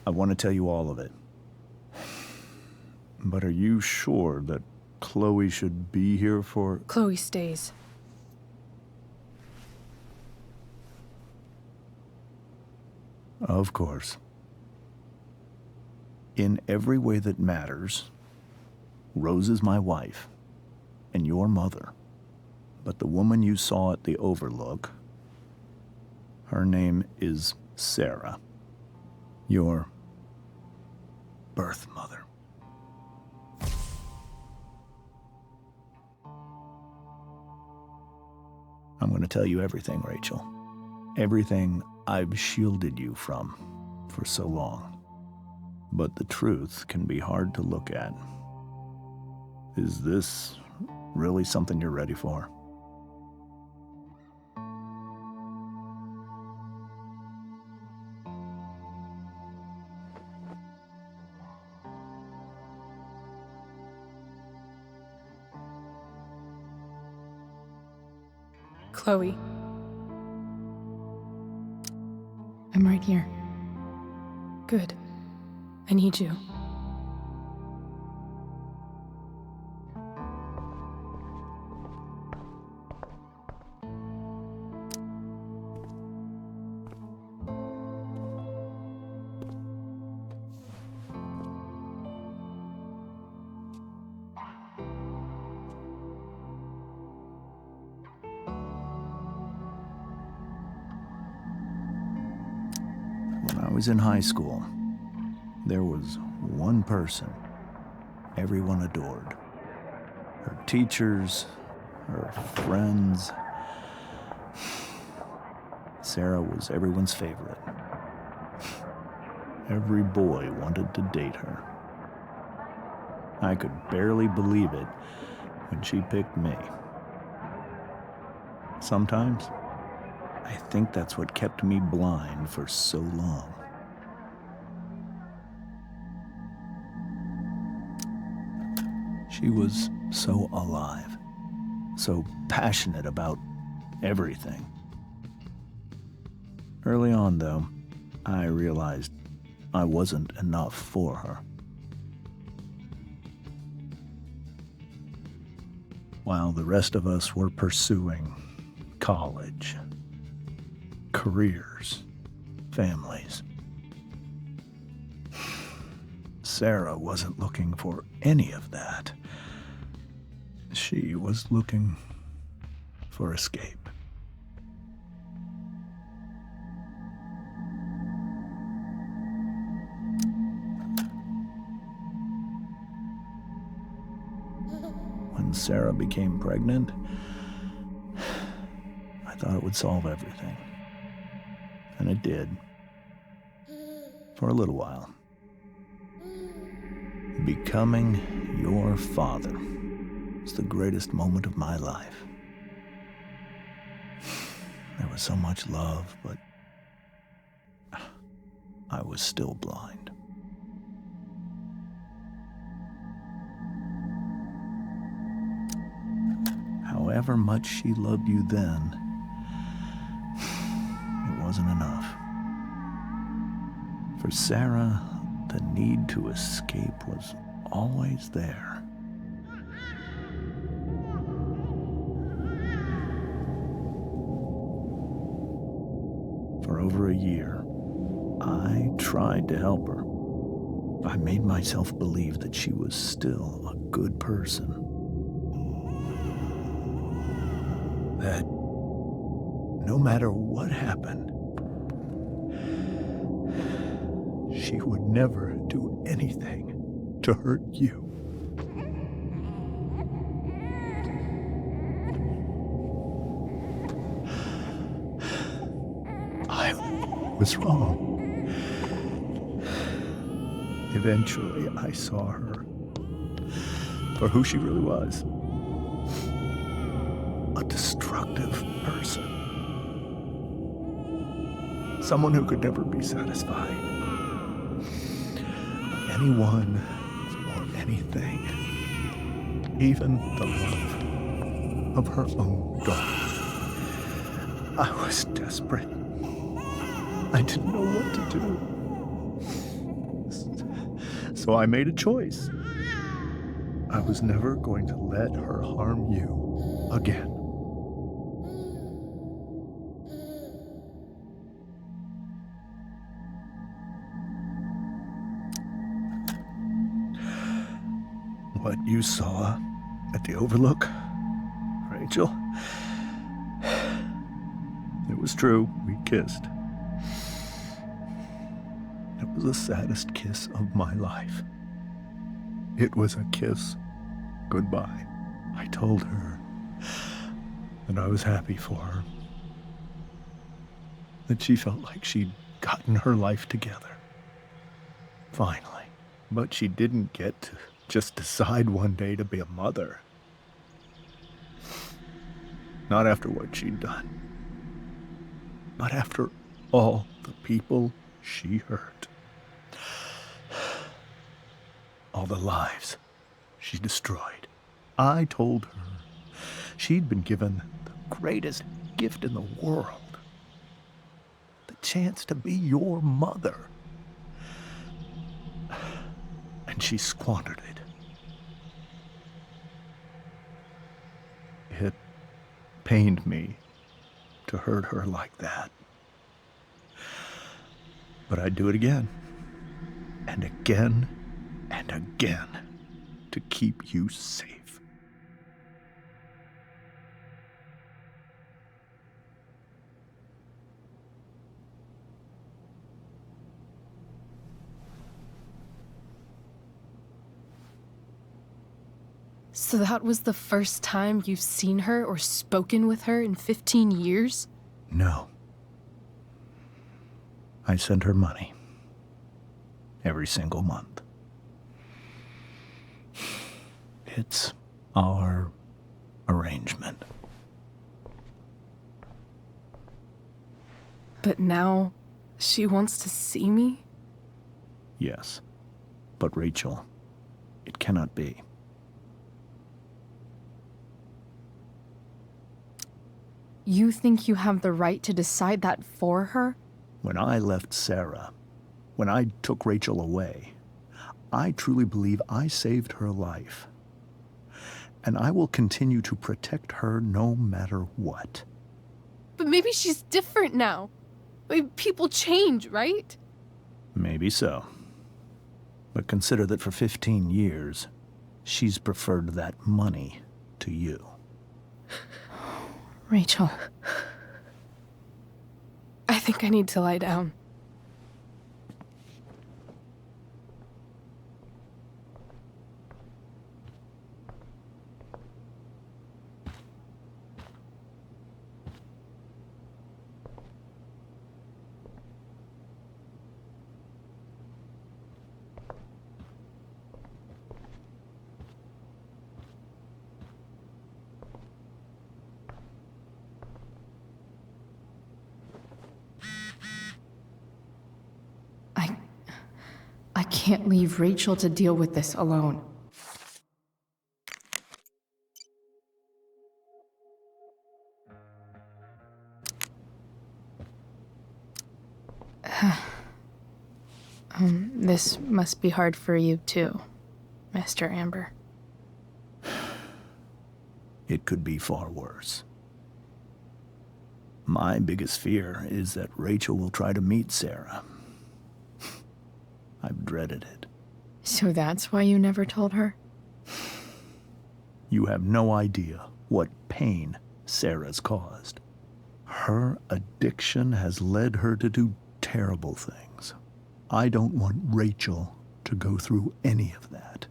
I want to tell you all of it. But are you sure that Chloe should be here for... Chloe stays. Of course. In every way that matters, Rose is my wife and your mother. But the woman you saw at the Overlook, her name is Sarah, your birth mother. I'm going to tell you everything, Rachel. Everything I've shielded you from for so long. But the truth can be hard to look at. Is this really something you're ready for? Chloe. I'm right here. Good. I need you. When I was in high school, there was one person everyone adored. Her teachers, her friends. Sarah was everyone's favorite. Every boy wanted to date her. I could barely believe it when she picked me. Sometimes, I think that's what kept me blind for so long. She was so alive, so passionate about everything. Early on, though, I realized I wasn't enough for her. While the rest of us were pursuing college, careers, families, Sarah wasn't looking for any of that. She was looking for escape. When Sarah became pregnant, I thought it would solve everything. And it did. For a little while. Becoming your father was the greatest moment of my life. There was so much love, but I was still blind. However much she loved you then, it wasn't enough. For Sarah, the need to escape was always there. For over a year, I tried to help her. I made myself believe that she was still a good person. That no matter what happened, she would never do anything to hurt you. I was wrong. Eventually, I saw her for who she really was. A destructive person. Someone who could never be satisfied. Anyone or anything, even the love of her own daughter. I was desperate. I didn't know what to do. So I made a choice. I was never going to let her harm you again. What you saw at the Overlook, Rachel, it was true. We kissed. It was the saddest kiss of my life. It was a kiss goodbye. I told her that I was happy for her, that she felt like she'd gotten her life together. Finally. But she didn't get to just decide one day to be a mother. Not after what she'd done. Not after all the people she hurt. All the lives she destroyed. I told her she'd been given the greatest gift in the world. The chance to be your mother. And she squandered it. It pained me to hurt her like that. But I'd do it again, and again, and again, to keep you safe. So that was the first time you've seen her or spoken with her in 15 years? No. I sent her money. Every single month. It's our arrangement. But now she wants to see me? Yes. But Rachel, it cannot be. You think you have the right to decide that for her? When I left Sarah, when I took Rachel away, I truly believe I saved her life. And I will continue to protect her no matter what. But maybe she's different now. Maybe people change, right? Maybe so. But consider that for 15 years, she's preferred that money to you. Rachel. I think I need to lie down. I can't leave Rachel to deal with this alone. This must be hard for you too, Mr. Amber. It could be far worse. My biggest fear is that Rachel will try to meet Sarah. I've dreaded it. So that's why you never told her? You have no idea what pain Sarah's caused. Her addiction has led her to do terrible things. I don't want Rachel to go through any of that.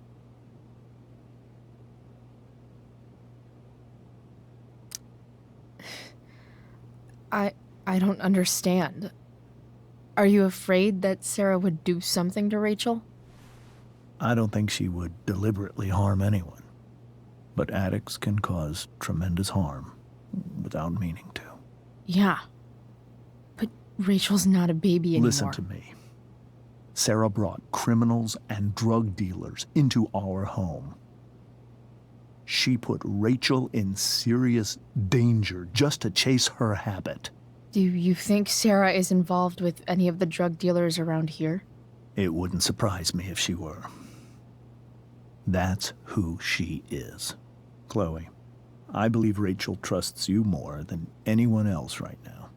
I don't understand. Are you afraid that Sarah would do something to Rachel? I don't think she would deliberately harm anyone. But addicts can cause tremendous harm without meaning to. Yeah. But Rachel's not a baby anymore. Listen to me. Sarah brought criminals and drug dealers into our home. She put Rachel in serious danger just to chase her habit. Do you think Sarah is involved with any of the drug dealers around here? It wouldn't surprise me if she were. That's who she is. Chloe, I believe Rachel trusts you more than anyone else right now.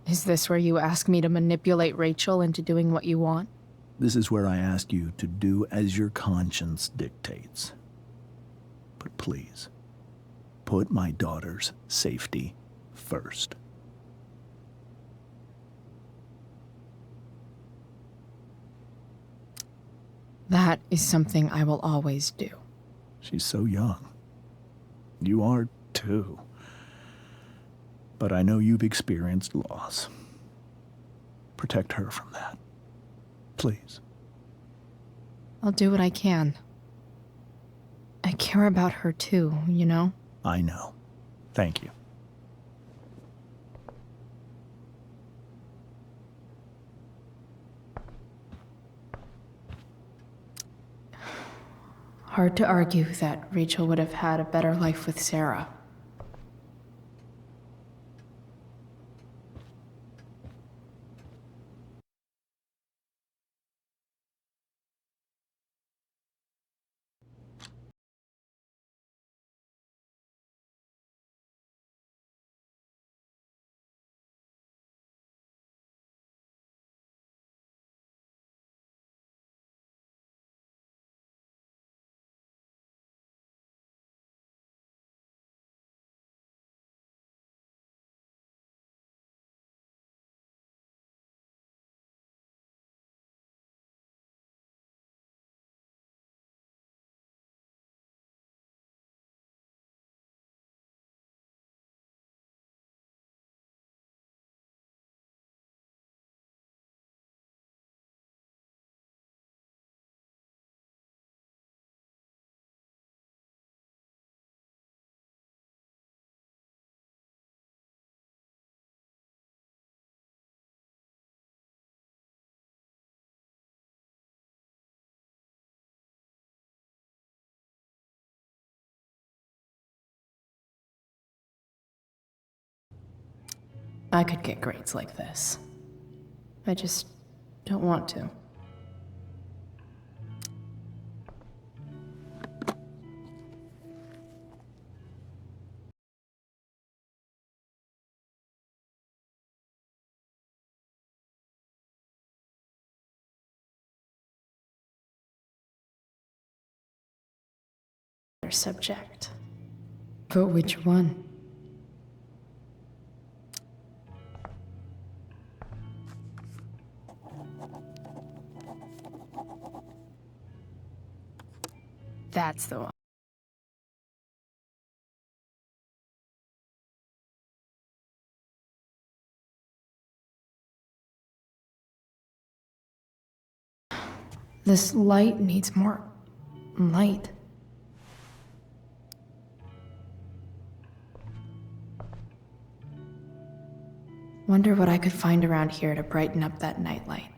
Is this where you ask me to manipulate Rachel into doing what you want? This is where I ask you to do as your conscience dictates. But please, put my daughter's safety first. That is something I will always do. She's so young. You are too. But I know you've experienced loss. Protect her from that. Please. I'll do what I can. I care about her too, you know? I know. Thank you. Hard to argue that Rachel would have had a better life with Sarah. I could get grades like this. I just don't want to. Subject. But which one? That's the one. This light needs more light. Wonder what I could find around here to brighten up that nightlight.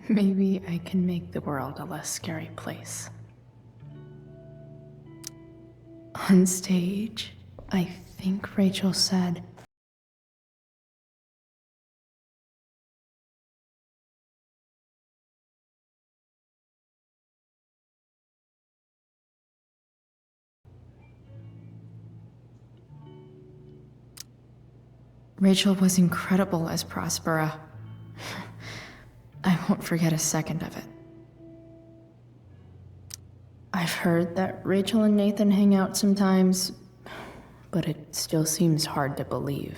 Maybe I can make the world a less scary place. On stage, I think Rachel said, Rachel was incredible as Prospera. I won't forget a second of it. I've heard that Rachel and Nathan hang out sometimes, but it still seems hard to believe.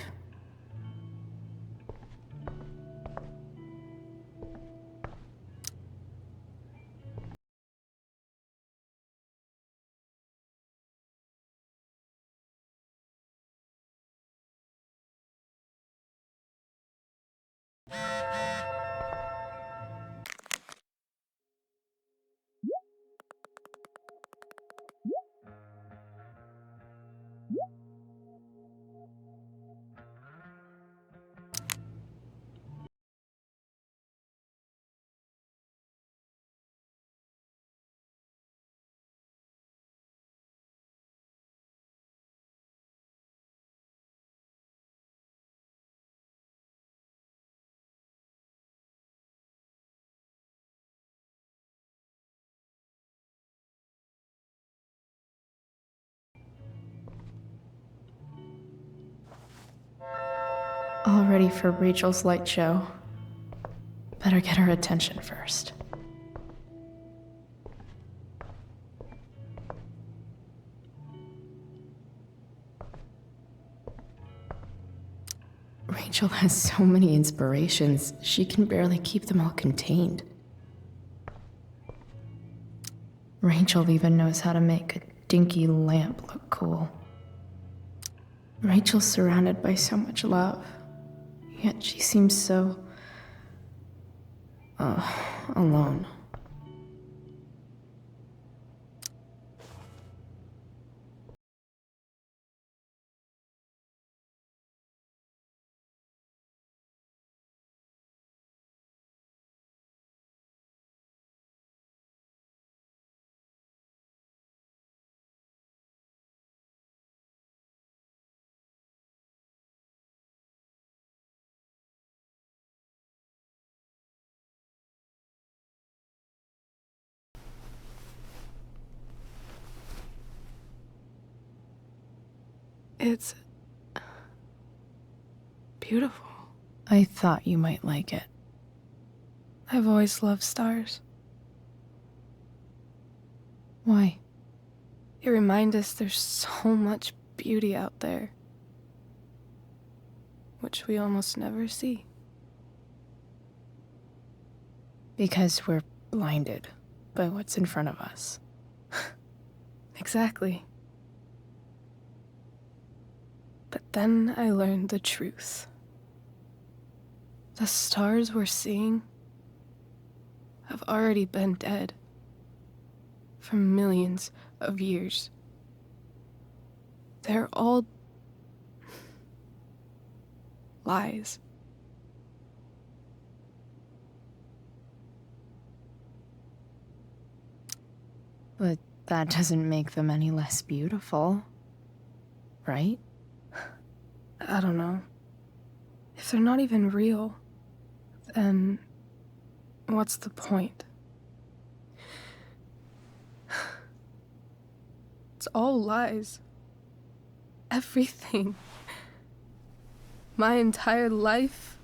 All ready for Rachel's light show. Better get her attention first. Rachel has so many inspirations, she can barely keep them all contained. Rachel even knows how to make a dinky lamp look cool. Rachel's surrounded by so much love, yet she seems so... alone. It's beautiful. I thought you might like it. I've always loved stars. Why? They remind us there's so much beauty out there, which we almost never see. Because we're blinded by what's in front of us. Exactly. But then I learned the truth. The stars we're seeing have already been dead for millions of years. They're all lies. But that doesn't make them any less beautiful, right? I don't know. If they're not even real, then what's the point? It's all lies. Everything. My entire life.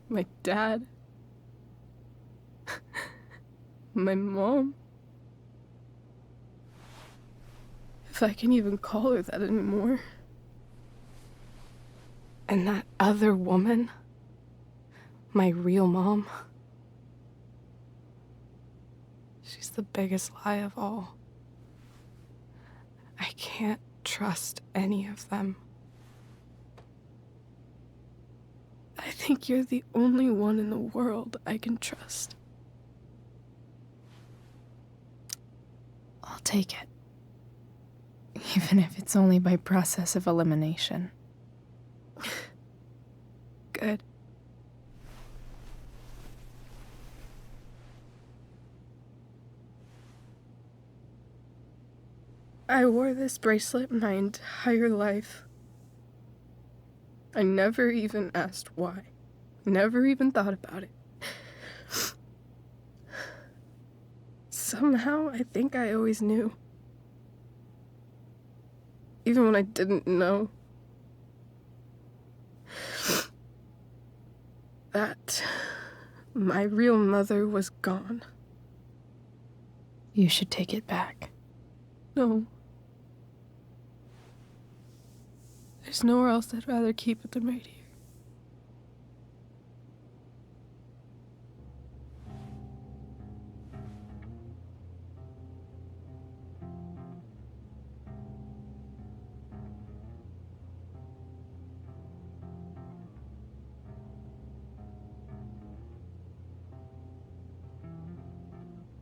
My dad. My mom. If I can even call her that anymore. And that other woman, my real mom, she's the biggest lie of all. I can't trust any of them. I think you're the only one in the world I can trust. I'll take it. Even if it's only by process of elimination. Good. I wore this bracelet my entire life. I never even asked why. Never even thought about it. Somehow, I think I always knew. Even when I didn't know. That my real mother was gone. You should take it back. No. There's nowhere else I'd rather keep it than right here.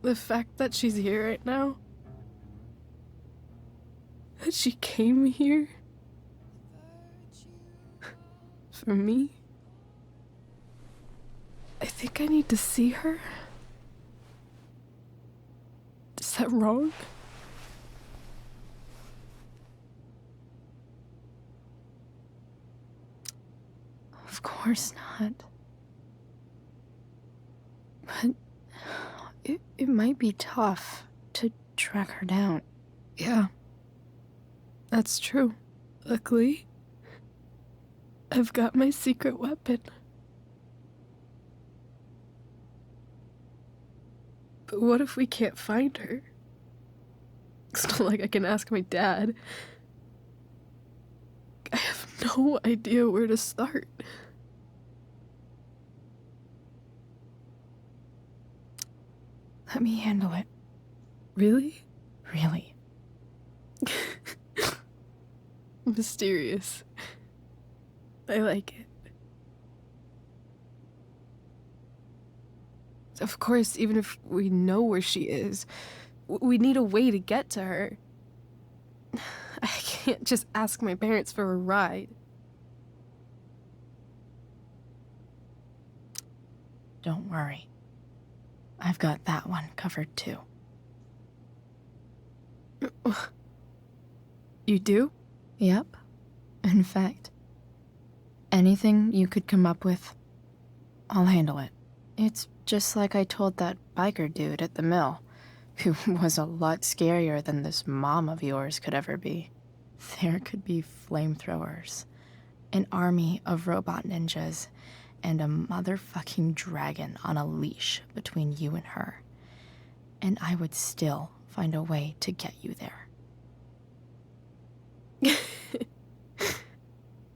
The fact that she's here right now, that she came here for me, I think I need to see her. Is that wrong? Of course not. But it might be tough to track her down. Yeah, that's true. Luckily, I've got my secret weapon. But what if we can't find her? It's not like I can ask my dad. I have no idea where to start. Let me handle it. Really? Really. Mysterious. I like it. Of course, even if we know where she is, we need a way to get to her. I can't just ask my parents for a ride. Don't worry. I've got that one covered too. You do? Yep. In fact, anything you could come up with, I'll handle it. It's just like I told that biker dude at the mill, who was a lot scarier than this mom of yours could ever be. There could be flamethrowers, an army of robot ninjas, and a motherfucking dragon on a leash between you and her. And I would still find a way to get you there.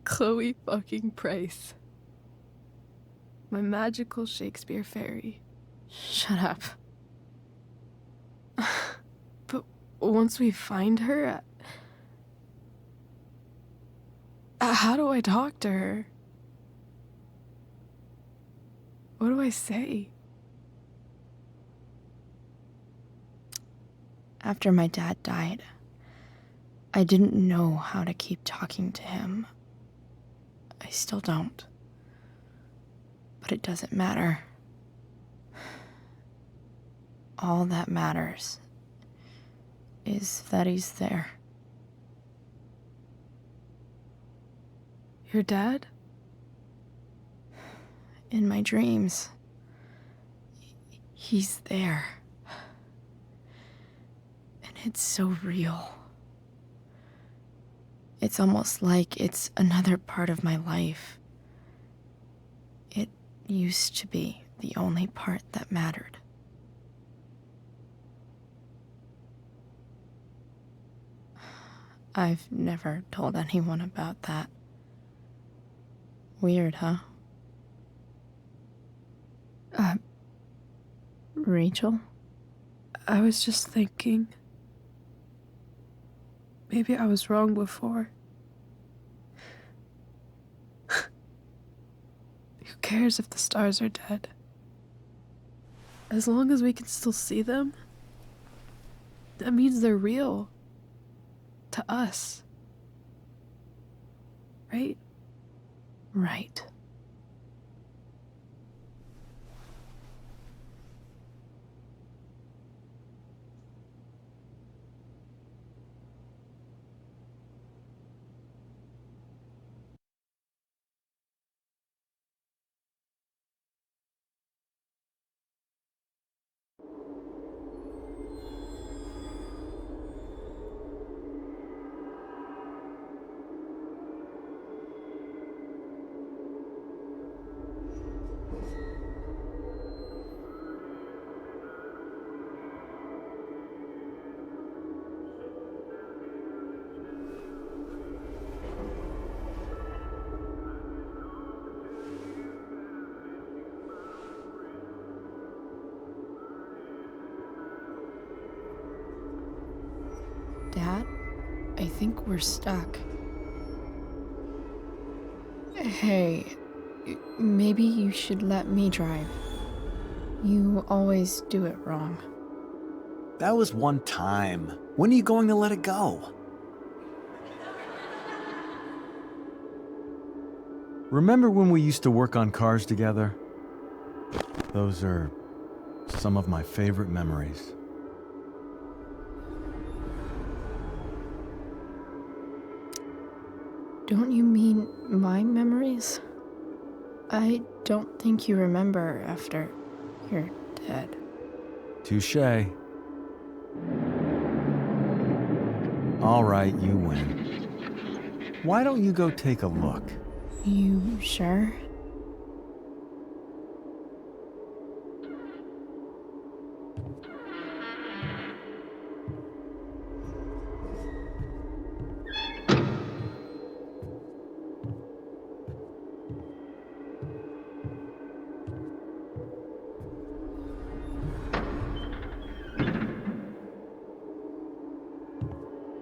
Chloe fucking Price. My magical Shakespeare fairy. Shut up. But once we find her, how do I talk to her? What do I say? After my dad died, I didn't know how to keep talking to him. I still don't. But it doesn't matter. All that matters is that he's there. Your dad? In my dreams. He's there. And it's so real. It's almost like it's another part of my life. It used to be the only part that mattered. I've never told anyone about that. Weird, huh? Rachel? I was just thinking. Maybe I was wrong before. Who cares if the stars are dead? As long as we can still see them, that means they're real. To us. Right? Right. Dad, I think we're stuck. Hey, maybe you should let me drive. You always do it wrong. That was one time. When are you going to let it go? Remember when we used to work on cars together? Those are some of my favorite memories. Don't you mean my memories? I don't think you remember after you're dead. Touché. All right, you win. Why don't you go take a look? You sure?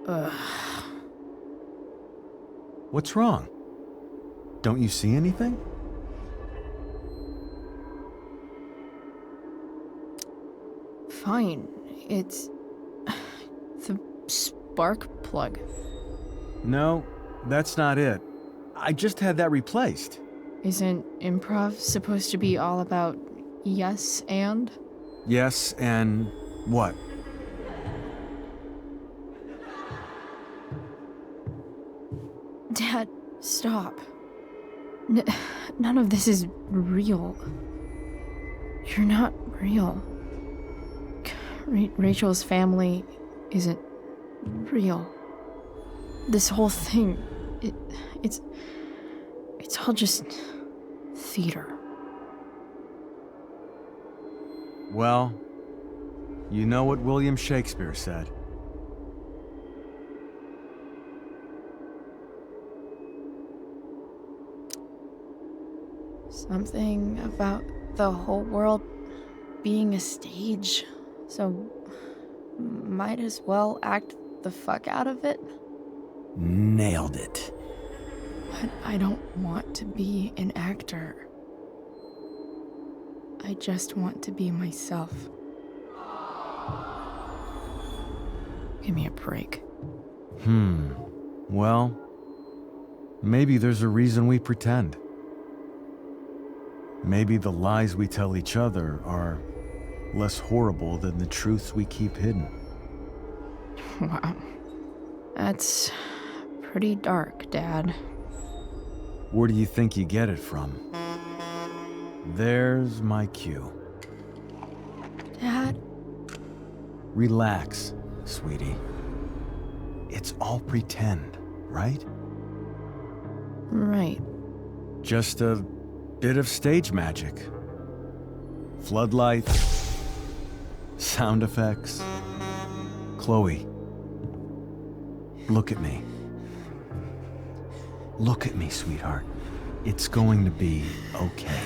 Ugh. What's wrong? Don't you see anything? Fine. It's the spark plug. No, that's not it. I just had that replaced. Isn't improv supposed to be all about yes and? Yes, and what? Dad, stop. None of this is real. You're not real. Rachel's family isn't real. This whole thing, it's all just theater. Well, you know what William Shakespeare said. Something about the whole world being a stage, so might as well act the fuck out of it. Nailed it. But I don't want to be an actor. I just want to be myself. Give me a break. Well, maybe there's a reason we pretend. Maybe the lies we tell each other are less horrible than the truths we keep hidden. Wow. That's pretty dark, Dad. Where do you think you get it from? There's my cue. Dad? Relax, sweetie. It's all pretend, right? Right. Just a bit of stage magic. Floodlights, sound effects. Chloe, look at me. Look at me, sweetheart. It's going to be okay.